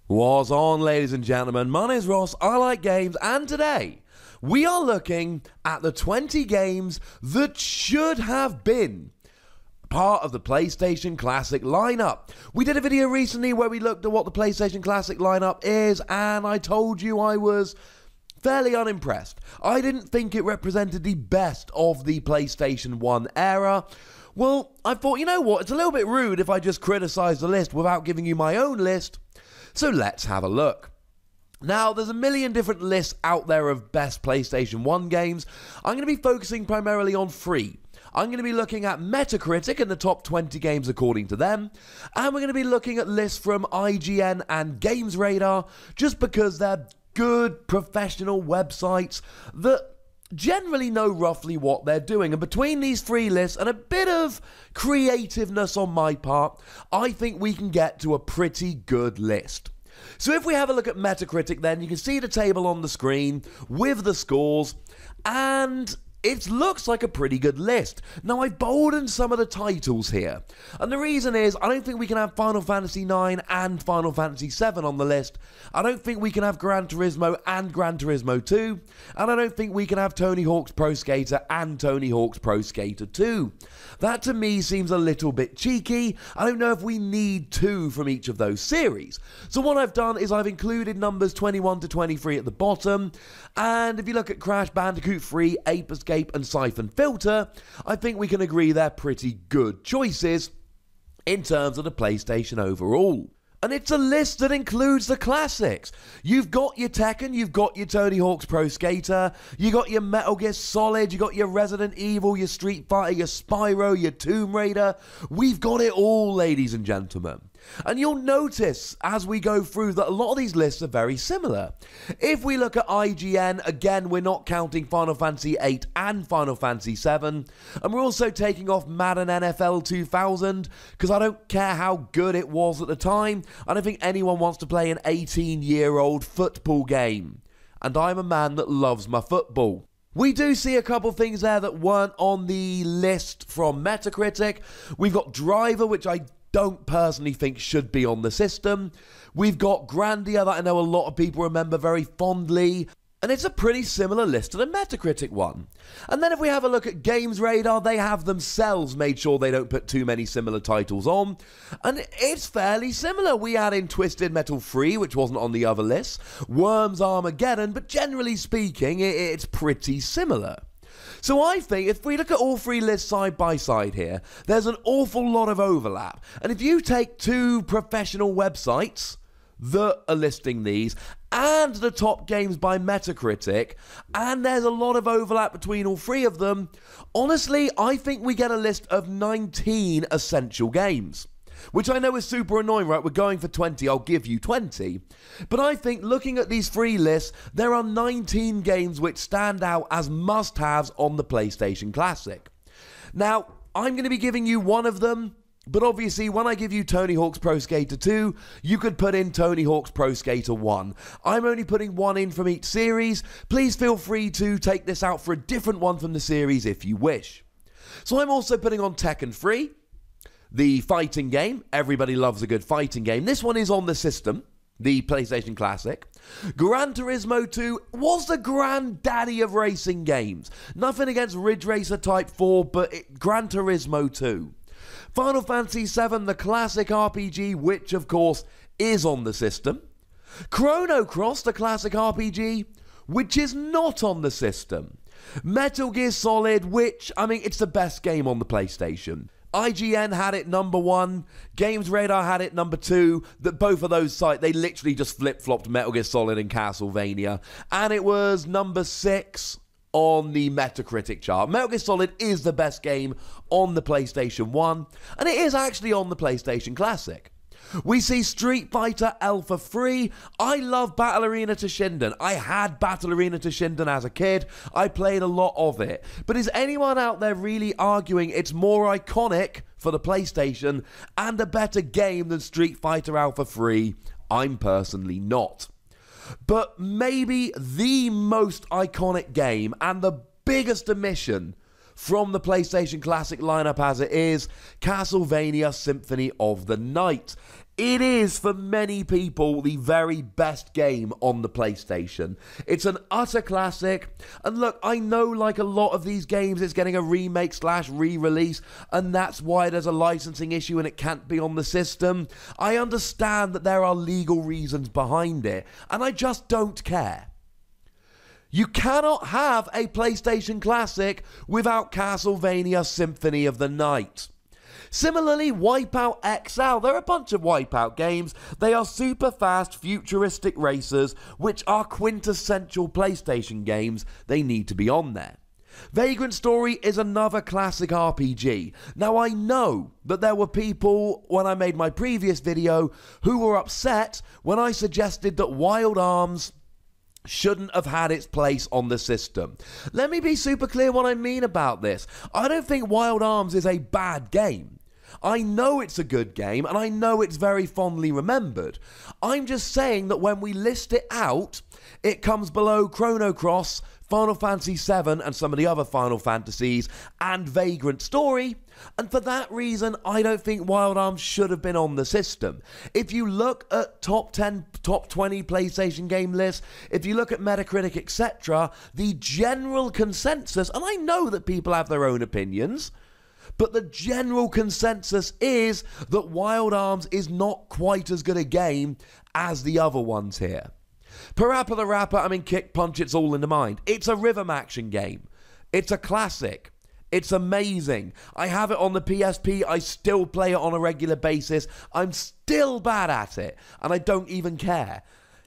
What's on, ladies and gentlemen? My name's Ross, I like games, and today we are looking at the 20 games that should have been part of the PlayStation Classic lineup. We did a video recently where we looked at what the PlayStation Classic lineup is, and I told you I was fairly unimpressed. I didn't think it represented the best of the PlayStation 1 era. Well, I thought, you know what, it's a little bit rude if I just criticize the list without giving you my own list. So let's have a look. Now, there's a million different lists out there of best PlayStation 1 games. I'm going to be focusing primarily on 3. I'm going to be looking at Metacritic and the top 20 games according to them. And we're going to be looking at lists from IGN and GamesRadar, just because they're good professional websites that generally know roughly what they're doing. And between these 3 lists and a bit of creativeness on my part, I think we can get to a pretty good list. So if we have a look at Metacritic, then you can see the table on the screen with the scores, and it looks like a pretty good list. Now, I've boldened some of the titles here, and the reason is I don't think we can have Final Fantasy IX and Final Fantasy VII on the list. I don't think we can have Gran Turismo and Gran Turismo 2, and I don't think we can have Tony Hawk's Pro Skater and Tony Hawk's Pro Skater 2. That to me seems a little bit cheeky. I don't know if we need 2 from each of those series. So what I've done is I've included numbers 21 to 23 at the bottom, and if you look at Crash Bandicoot 3, Ape Escape and Siphon Filter, I think we can agree they're pretty good choices in terms of the PlayStation overall. And it's a list that includes the classics. You've got your Tekken, you've got your Tony Hawk's Pro Skater, you got your Metal Gear Solid, you got your Resident Evil, your Street Fighter, your Spyro, your Tomb Raider. We've got it all, ladies and gentlemen. And you'll notice as we go through that a lot of these lists are very similar. If we look at IGN, again, we're not counting Final Fantasy VIII and Final Fantasy VII. And we're also taking off Madden NFL 2000, because I don't care how good it was at the time. I don't think anyone wants to play an 18-year-old football game. And I'm a man that loves my football. We do see a couple things there that weren't on the list from Metacritic. We've got Driver, which I don't personally think should be on the system. We've got Grandia, that I know a lot of people remember very fondly, and it's a pretty similar list to the Metacritic one. And then if we have a look at GamesRadar, they have themselves made sure they don't put too many similar titles on, and it's fairly similar. We add in Twisted Metal 3, which wasn't on the other list, Worms Armageddon, but generally speaking, it's pretty similar. So I think if we look at all 3 lists side by side here, there's an awful lot of overlap. And if you take 2 professional websites that are listing these and the top games by Metacritic, and there's a lot of overlap between all 3 of them, honestly, I think we get a list of 19 essential games. Which I know is super annoying, right? We're going for 20, I'll give you 20. But I think looking at these 3 lists, there are 19 games which stand out as must-haves on the PlayStation Classic. Now, I'm going to be giving you one of them, but obviously when I give you Tony Hawk's Pro Skater 2, you could put in Tony Hawk's Pro Skater 1. I'm only putting 1 in from each series. Please feel free to take this out for a different one from the series if you wish. So I'm also putting on Tekken 3. The fighting game, everybody loves a good fighting game. This one is on the system, the PlayStation Classic. Gran Turismo 2 was the granddaddy of racing games. Nothing against Ridge Racer Type 4, but Gran Turismo 2. Final Fantasy VII, the classic RPG, which of course is on the system. Chrono Cross, the classic RPG, which is not on the system. Metal Gear Solid, which, I mean, it's the best game on the PlayStation. IGN had it number 1, GamesRadar had it number 2, that both of those sites, they literally just flip-flopped Metal Gear Solid and Castlevania, and it was number 6 on the Metacritic chart. Metal Gear Solid is the best game on the PlayStation 1, and it is actually on the PlayStation Classic. We see Street Fighter Alpha 3. I love Battle Arena Toshinden. I had Battle Arena Toshinden as a kid. I played a lot of it. But is anyone out there really arguing it's more iconic for the PlayStation and a better game than Street Fighter Alpha 3? I'm personally not. But maybe the most iconic game and the biggest omission from the PlayStation Classic lineup as it is, Castlevania Symphony of the Night. It is, for many people, the very best game on the PlayStation. It's an utter classic, and look, I know like a lot of these games, it's getting a remake / re-release, and that's why there's a licensing issue and it can't be on the system. I understand that there are legal reasons behind it, and I just don't care. You cannot have a PlayStation Classic without Castlevania Symphony of the Night. Similarly, Wipeout XL, they're a bunch of Wipeout games. They are super fast, futuristic racers, which are quintessential PlayStation games. They need to be on there. Vagrant Story is another classic RPG. Now, I know that there were people, when I made my previous video, who were upset when I suggested that Wild Arms shouldn't have had its place on the system. Let me be super clear what I mean about this. I don't think Wild Arms is a bad game. I know it's a good game, and I know it's very fondly remembered. I'm just saying that when we list it out, it comes below Chrono Cross, Final Fantasy VII, and some of the other Final Fantasies, and Vagrant Story, and for that reason, I don't think Wild Arms should have been on the system. If you look at top 10, top 20 PlayStation game lists, if you look at Metacritic, etc., the general consensus, and I know that people have their own opinions, but the general consensus is that Wild Arms is not quite as good a game as the other ones here. Parappa the Rapper, I mean, Kick Punch, it's all in the mind. It's a rhythm action game. It's a classic. It's amazing. I have it on the PSP. I still play it on a regular basis. I'm still bad at it, and I don't even care.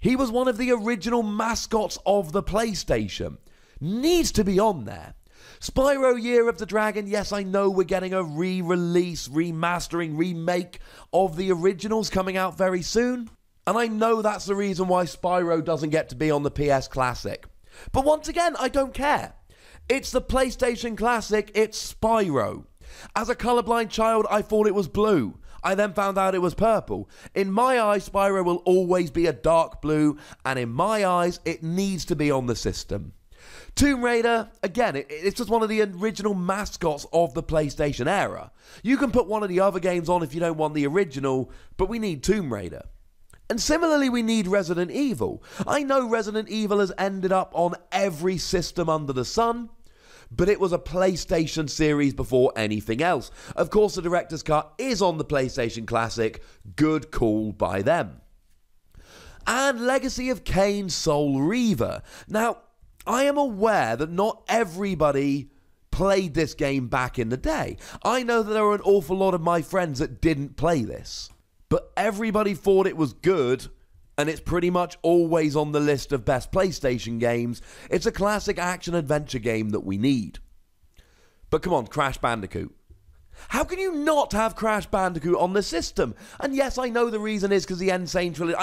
He was one of the original mascots of the PlayStation. Needs to be on there. Spyro Year of the Dragon, yes, I know we're getting a re-release, remastering, remake of the originals coming out very soon. And I know that's the reason why Spyro doesn't get to be on the PS Classic. But once again, I don't care. It's the PlayStation Classic, it's Spyro. As a colorblind child, I thought it was blue. I then found out it was purple. In my eyes, Spyro will always be a dark blue, and in my eyes, it needs to be on the system. Tomb Raider, again, it's just one of the original mascots of the PlayStation era. You can put one of the other games on if you don't want the original, but we need Tomb Raider. And similarly, we need Resident Evil. I know Resident Evil has ended up on every system under the sun, but it was a PlayStation series before anything else. Of course, the Director's Cut is on the PlayStation Classic. Good call by them. And Legacy of Kain Soul Reaver. Now, I am aware that not everybody played this game back in the day. I know that there are an awful lot of my friends that didn't play this. But everybody thought it was good, and it's pretty much always on the list of best PlayStation games. It's a classic action-adventure game that we need. But come on, Crash Bandicoot. How can you not have Crash Bandicoot on the system? And yes, I know the reason is because the Insane Trilogy.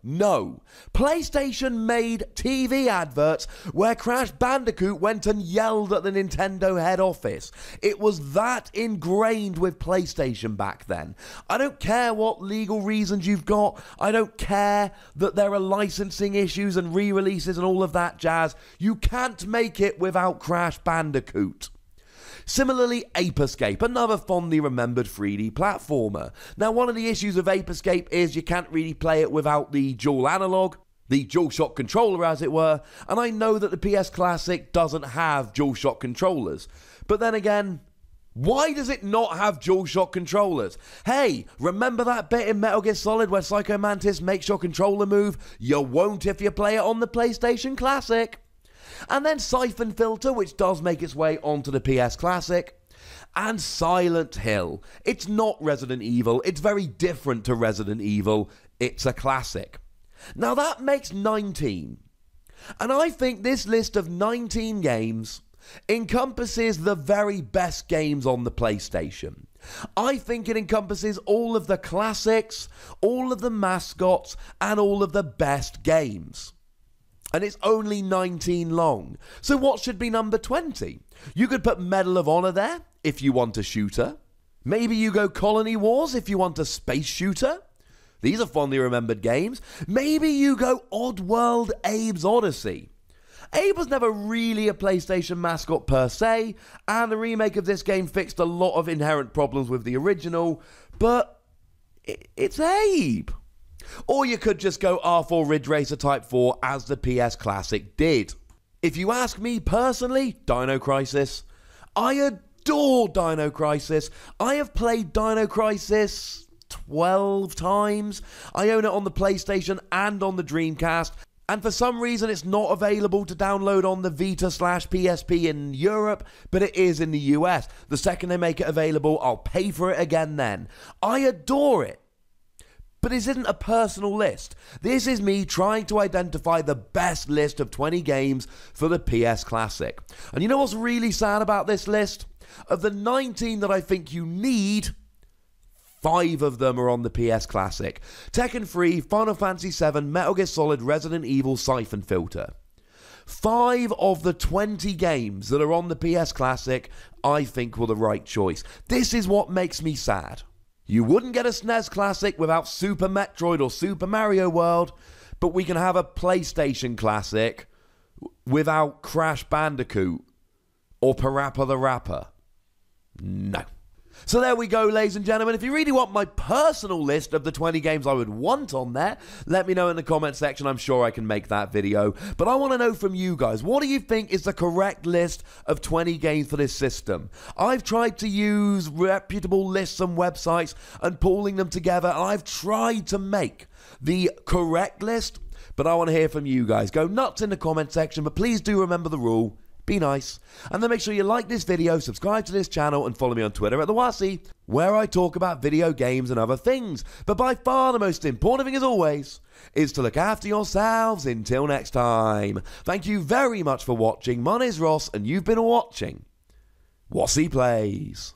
No. PlayStation made TV adverts where Crash Bandicoot went and yelled at the Nintendo head office. It was that ingrained with PlayStation back then. I don't care what legal reasons you've got. I don't care that there are licensing issues and re-releases and all of that jazz. You can't make it without Crash Bandicoot. Similarly, Ape Escape, another fondly remembered 3D platformer. Now, one of the issues of Ape Escape is you can't really play it without the dual analog, the DualShock controller as it were, and I know that the PS Classic doesn't have DualShock controllers. But then again, why does it not have DualShock controllers? Hey, remember that bit in Metal Gear Solid where Psycho Mantis makes your controller move? You won't if you play it on the PlayStation Classic. And then Siphon Filter, which does make its way onto the PS Classic. And Silent Hill. It's not Resident Evil. It's very different to Resident Evil. It's a classic. Now that makes 19. And I think this list of 19 games encompasses the very best games on the PlayStation. I think it encompasses all of the classics, all of the mascots, and all of the best games. And it's only 19 long. So what should be number 20? You could put Medal of Honor there, if you want a shooter. Maybe you go Colony Wars if you want a space shooter. These are fondly remembered games. Maybe you go Oddworld Abe's Odyssey. Abe was never really a PlayStation mascot per se, and the remake of this game fixed a lot of inherent problems with the original, but it's Abe. Or you could just go R4 Ridge Racer Type 4 as the PS Classic did. If you ask me personally, Dino Crisis. I adore Dino Crisis. I have played Dino Crisis 12 times. I own it on the PlayStation and on the Dreamcast, and for some reason it's not available to download on the Vita/PSP in Europe, but it is in the US. The second they make it available, I'll pay for it again then. I adore it. But this isn't a personal list. This is me trying to identify the best list of 20 games for the PS Classic. And you know what's really sad about this list? Of the 19 that I think you need, 5 of them are on the PS Classic. Tekken 3, Final Fantasy 7, Metal Gear Solid, Resident Evil, Siphon Filter. 5 of the 20 games that are on the PS Classic, I think were the right choice. This is what makes me sad. You wouldn't get a SNES Classic without Super Metroid or Super Mario World, but we can have a PlayStation Classic without Crash Bandicoot or Parappa the Rapper. No. So there we go, ladies and gentlemen. If you really want my personal list of the 20 games I would want on there, let me know in the comment section. I'm sure I can make that video. But I want to know from you guys, what do you think is the correct list of 20 games for this system? I've tried to use reputable lists and websites and pulling them together, and I've tried to make the correct list, but I want to hear from you guys. Go nuts in the comment section, but please do remember the rule. Be nice, and then make sure you like this video, subscribe to this channel, and follow me on Twitter at the Wossy, where I talk about video games and other things. But by far the most important thing, as always, is to look after yourselves. Until next time, thank you very much for watching. My name is Ross, and you've been watching Wossy Plays.